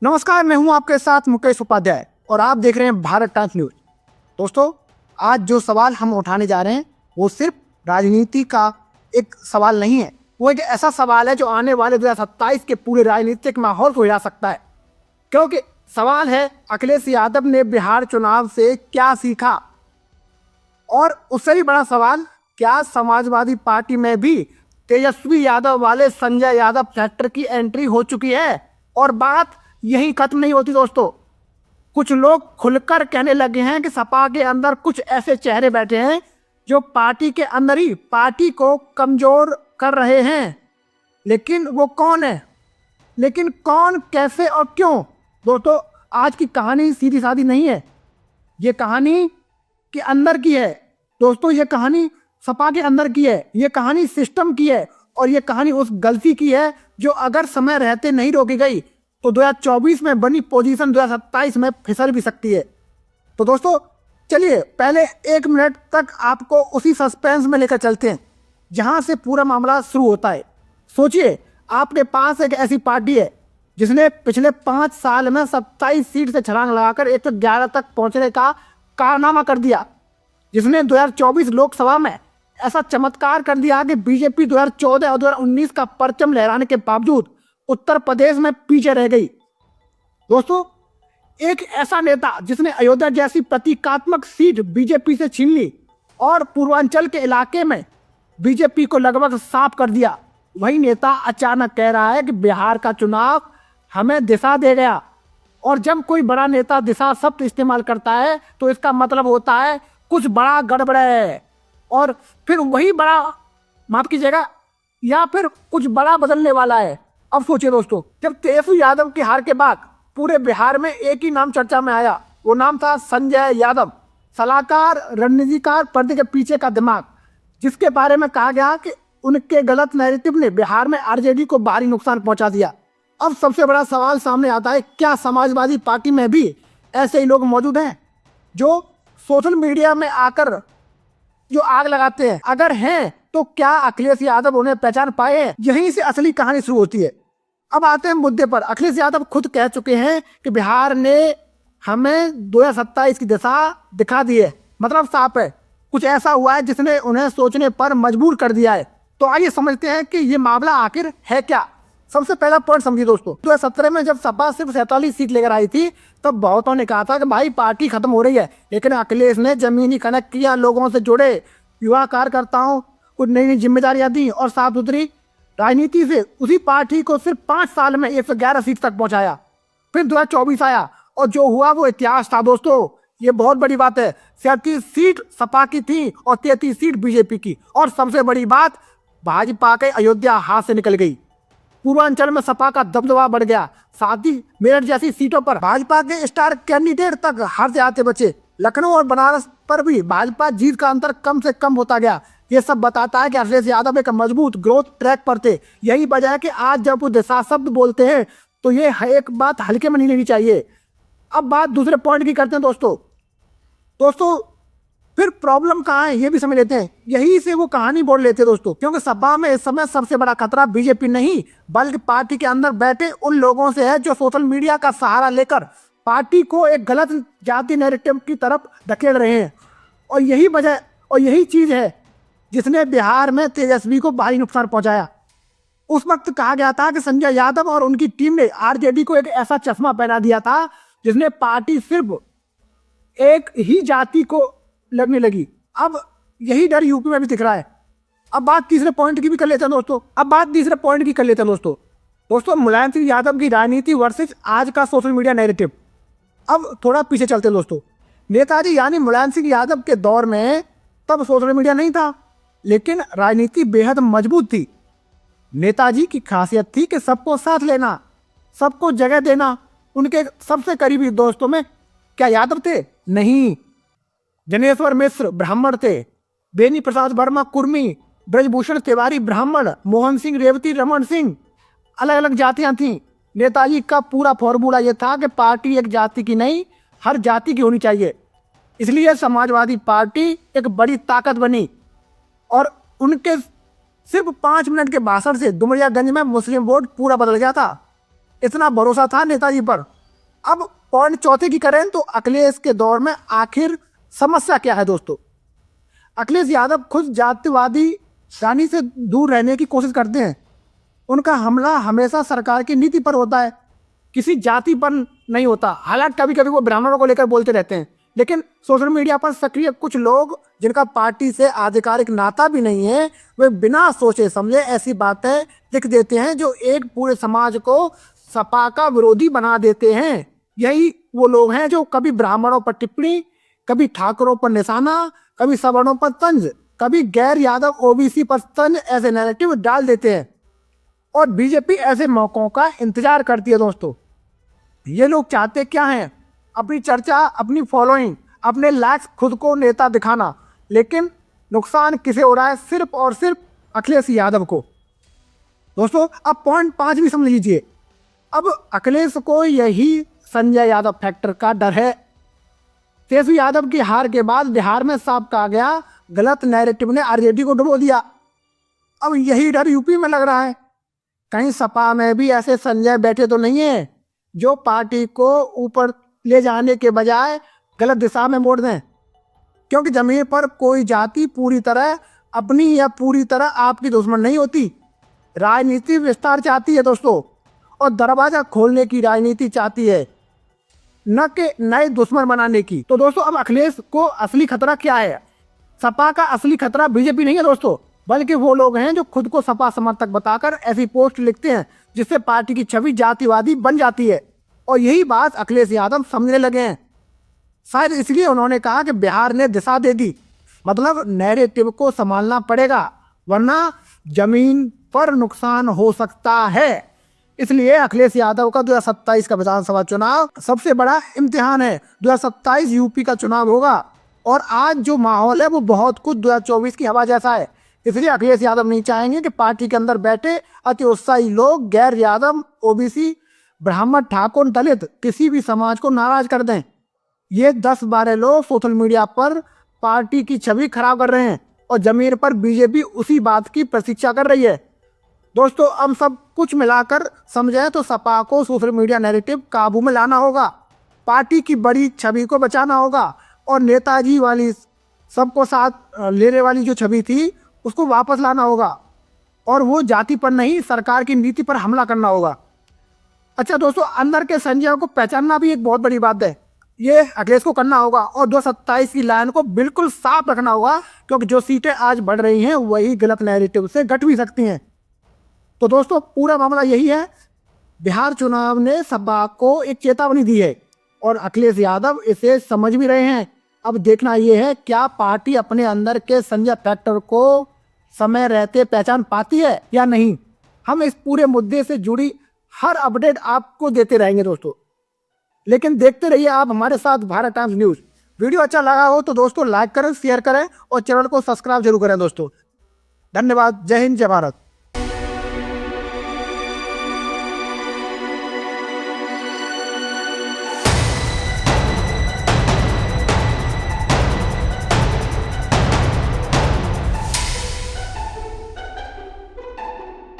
नमस्कार, मैं हूं आपके साथ मुकेश उपाध्याय और आप देख रहे हैं भारत टाइम्स न्यूज। दोस्तों, आज जो सवाल हम उठाने जा रहे हैं वो सिर्फ राजनीति का एक सवाल नहीं है, वो एक ऐसा सवाल है जो आने वाले 2027 के पूरे राजनीतिक माहौल को हिला सकता है। क्योंकि सवाल है, अखिलेश यादव ने बिहार चुनाव से क्या सीखा? और उससे भी बड़ा सवाल, क्या समाजवादी पार्टी में भी तेजस्वी यादव वाले संजय यादव फैक्टर की एंट्री हो चुकी है? और बात यही खत्म नहीं होती दोस्तों। कुछ लोग खुलकर कहने लगे हैं कि सपा के अंदर कुछ ऐसे चेहरे बैठे हैं जो पार्टी के अंदर ही पार्टी को कमजोर कर रहे हैं। लेकिन वो कौन है? लेकिन कौन, कैसे और क्यों? दोस्तों, आज की कहानी सीधी सादी नहीं है, ये कहानी के अंदर की है। दोस्तों, ये कहानी सपा के अंदर की है, ये कहानी सिस्टम की है और ये कहानी उस गलती की है जो अगर समय रहते नहीं रोकी गई तो 2024 में बनी पोजीशन 2027 में फिसल भी सकती है। तो दोस्तों, चलिए पहले 1 मिनट तक आपको उसी सस्पेंस में लेकर चलते हैं जहां से पूरा मामला शुरू होता है। सोचिए, आपके पास एक ऐसी पार्टी है जिसने पिछले 5 साल में 27 सीट से छलांग लगाकर 111 तक पहुंचने का कारनामा कर दिया, जिसने 2024 लोकसभा में ऐसा चमत्कार कर दिया कि बीजेपी 2014 और 2019 का परचम लहराने के बावजूद उत्तर प्रदेश में पीछे रह गई। दोस्तों, एक ऐसा नेता जिसने अयोध्या जैसी प्रतीकात्मक सीट बीजेपी से छीन ली और पूर्वांचल के इलाके में बीजेपी को लगभग साफ कर दिया, वही नेता अचानक कह रहा है कि बिहार का चुनाव हमें दिशा दे गया। और जब कोई बड़ा नेता दिशा शब्द इस्तेमाल करता है तो इसका मतलब होता है कुछ बड़ा गड़बड़ है, और फिर वही बड़ा, माफ कीजिएगा, या फिर कुछ बड़ा बदलने वाला है। अब सोचिए दोस्तों, जब तेजस्वी यादव की हार के बाद पूरे बिहार में एक ही नाम चर्चा में आया, वो नाम था संजय यादव, सलाहकार, रणनीतिकार, पर्दे के पीछे का दिमाग, जिसके बारे में कहा गया कि उनके गलत नैरेटिव ने बिहार में आरजेडी को भारी नुकसान पहुंचा दिया। अब सबसे बड़ा सवाल सामने आता है, क्या समाजवादी पार्टी में भी ऐसे ही लोग मौजूद हैं जो सोशल मीडिया में आकर जो आग लगाते हैं? अगर हैं तो क्या अखिलेश यादव उन्हें पहचान पाए हैं? यहीं से असली कहानी शुरू होती है। अब आते हैं मुद्दे पर। अखिलेश यादव खुद कह चुके हैं कि बिहार ने हमें 2027 की दिशा दिखा दी है, मतलब साफ है, कुछ ऐसा हुआ है जिसने उन्हें सोचने पर मजबूर कर दिया है। तो आइए समझते हैं कि ये मामला आखिर है क्या। सबसे पहला पॉइंट समझिए दोस्तों, 2017 में जब सपा सिर्फ 47 सीट लेकर आई थी तब बहुतों ने कहा था कि भाई पार्टी खत्म हो रही है, लेकिन अखिलेश ने जमीनी कनेक्ट किया, लोगों से जुड़े, युवा कार्यकर्ताओं को नई नई जिम्मेदारियां दी और साफ सुथरी राजनीति से उसी पार्टी को सिर्फ 5 साल में 111 सीट तक पहुंचाया। फिर 2024 आया और जो हुआ वो इतिहास था दोस्तों। ये बहुत बड़ी बात है, 37 सीट सपा की थी और 33 सीट बीजेपी की। और सबसे बड़ी बात, भाजपा के अयोध्या हाथ से निकल गई, पूर्वांचल में सपा का दबदबा बढ़ गया, साथ ही मेरठ जैसी सीटों पर भाजपा के स्टार कैंडिडेट तक हार से आते बचे। लखनऊ और बनारस पर भी भाजपा जीत का अंतर कम से कम होता गया। ये सब बताता है कि अखिलेश यादव एक मजबूत ग्रोथ ट्रैक पर थे। यही वजह है कि आज जब वो दिशा शब्द बोलते हैं तो ये एक बात हल्के में नहीं लेनी चाहिए। अब बात दूसरे पॉइंट की करते हैं दोस्तों, फिर प्रॉब्लम कहाँ है ये भी समझ लेते हैं। यही से वो कहानी बोल लेते हैं दोस्तों, क्योंकि सपा में इस समय सबसे बड़ा खतरा बीजेपी नहीं बल्कि पार्टी के अंदर बैठे उन लोगों से है जो सोशल मीडिया का सहारा लेकर पार्टी को एक गलत जाति नैरेटिव की तरफ धकेल रहे हैं। और यही वजह और यही चीज है जिसने बिहार में तेजस्वी को भारी नुकसान पहुंचाया। उस वक्त कहा गया था कि संजय यादव और उनकी टीम ने आरजेडी को एक ऐसा चश्मा पहना दिया था जिसने पार्टी सिर्फ एक ही जाति को लगने लगी। अब यही डर यूपी में भी दिख रहा है। अब बात तीसरे पॉइंट की भी कर लेते हैं दोस्तों, मुलायम सिंह यादव की राजनीति वर्सेस आज का सोशल मीडिया नैरेटिव। अब थोड़ा पीछे चलते हैं दोस्तों। नेताजी यानी मुलायम सिंह यादव के दौर में तब सोशल मीडिया नहीं था, लेकिन राजनीति बेहद मजबूत थी। नेताजी की खासियत थी कि सबको साथ लेना, सबको जगह देना। उनके सबसे करीबी दोस्तों में क्या यादव थे? नहीं, जनेश्वर मिश्र ब्राह्मण थे, बेनी प्रसाद वर्मा कुर्मी, ब्रजभूषण तिवारी ब्राह्मण, मोहन सिंह रेवती रमन सिंह, अलग अलग जातियां थीं। नेताजी का पूरा फॉर्मूला यह था कि पार्टी एक जाति की नहीं, हर जाति की होनी चाहिए। इसलिए समाजवादी पार्टी एक बड़ी ताकत बनी और उनके सिर्फ 5 मिनट के भाषण से डुमरियागंज में मुस्लिम वोट पूरा बदल गया था। इतना भरोसा था नेताजी पर। अब पॉइंट चौथे की करें तो अखिलेश के दौर में आखिर समस्या क्या है दोस्तों। अखिलेश यादव खुद जातिवादी रानी से दूर रहने की कोशिश करते हैं। उनका हमला हमेशा सरकार की नीति पर होता है, किसी जाति पर नहीं होता। हालांकि कभी कभी वो ब्राह्मणों को लेकर बोलते रहते हैं, लेकिन सोशल मीडिया पर सक्रिय कुछ लोग जिनका पार्टी से आधिकारिक नाता भी नहीं है, वे बिना सोचे समझे ऐसी बातें लिख देते हैं जो एक पूरे समाज को सपा का विरोधी बना देते हैं। यही वो लोग हैं जो कभी ब्राह्मणों पर टिप्पणी, कभी ठाकुरों पर निशाना, कभी सवर्णों पर तंज, कभी गैर यादव ओबीसी पर तंज ऐसे नैरेटिव डाल देते हैं। और बीजेपी ऐसे मौकों का इंतजार करती है दोस्तों। ये लोग चाहते क्या हैं? अपनी चर्चा, अपनी फॉलोइंग, अपने लाइक्स, खुद को नेता दिखाना, लेकिन नुकसान किसे हो रहा है? सिर्फ और सिर्फ अखिलेश यादव को। दोस्तों अब पॉइंट 5 भी समझ लीजिए। अब अखिलेश को यही संजय यादव फैक्टर का डर है। तेजस्वी यादव की हार के बाद बिहार में साफ कहा गया, गलत नैरेटिव ने आरजेडी को डुबो दिया। अब यही डर यूपी में लग रहा है। कहीं सपा में भी ऐसे संजय बैठे तो नहीं है जो पार्टी को ऊपर ले जाने के बजाय गलत दिशा में मोड़ दें। क्योंकि जमीन पर कोई जाति पूरी तरह अपनी या पूरी तरह आपकी दुश्मन नहीं होती। राजनीति विस्तार चाहती है दोस्तों, और दरवाजा खोलने की राजनीति चाहती है, न कि नए दुश्मन बनाने की। तो दोस्तों अब अखिलेश को असली खतरा क्या है? सपा का असली खतरा बीजेपी नहीं है दोस्तों, बल्कि वो लोग हैं जो खुद को सपा समर्थक बताकर ऐसी पोस्ट लिखते हैं जिससे पार्टी की छवि जातिवादी बन जाती है। और यही बात अखिलेश यादव समझने लगे हैं। शायद इसलिए उन्होंने कहा कि बिहार ने दिशा दे दी, मतलब नैरेटिव को संभालना पड़ेगा, वरना जमीन पर नुकसान हो सकता है। इसलिए अखिलेश यादव का 2027 का विधानसभा चुनाव सबसे बड़ा इम्तिहान है। 2027 यूपी का चुनाव होगा, और आज जो माहौल है वो बहुत कुछ 2024 की हवा जैसा है। इसलिए अखिलेश यादव नहीं चाहेंगे कि पार्टी के अंदर बैठे अति उत्साही लोग गैर यादव, ओबीसी, ब्राह्मण, ठाकुर, दलित किसी भी समाज को नाराज कर दें। ये 10-12 लोग सोशल मीडिया पर पार्टी की छवि खराब कर रहे हैं, और जमीन पर बीजेपी उसी बात की प्रतीक्षा कर रही है। दोस्तों हम सब कुछ मिलाकर समझें तो सपा को सोशल मीडिया नैरेटिव काबू में लाना होगा, पार्टी की बड़ी छवि को बचाना होगा, और नेताजी वाली सबको साथ लेने वाली जो छवि थी उसको वापस लाना होगा, और वो जाति पर नहीं सरकार की नीति पर हमला करना होगा। अच्छा दोस्तों, अंदर के संजय को पहचानना भी एक बहुत बड़ी बात है। ये अखिलेश को करना होगा, और 2027 की लाइन को बिल्कुल साफ रखना होगा, क्योंकि जो सीटें आज बढ़ रही हैं वही गलत नैरेटिव से घट भी सकती हैं। तो दोस्तों पूरा मामला यही है, बिहार चुनाव ने सपा को एक चेतावनी दी है, और अखिलेश यादव इसे समझ भी रहे हैं। अब देखना यह है क्या पार्टी अपने अंदर के संजय फैक्टर को समय रहते पहचान पाती है या नहीं। हम इस पूरे मुद्दे से जुड़ी हर अपडेट आपको देते रहेंगे दोस्तों, लेकिन देखते रहिए आप हमारे साथ भारत टाइम्स न्यूज़। वीडियो अच्छा लगा हो तो दोस्तों लाइक करें, शेयर करें, और चैनल को सब्सक्राइब जरूर करें दोस्तों। धन्यवाद। जय हिंद, जय भारत।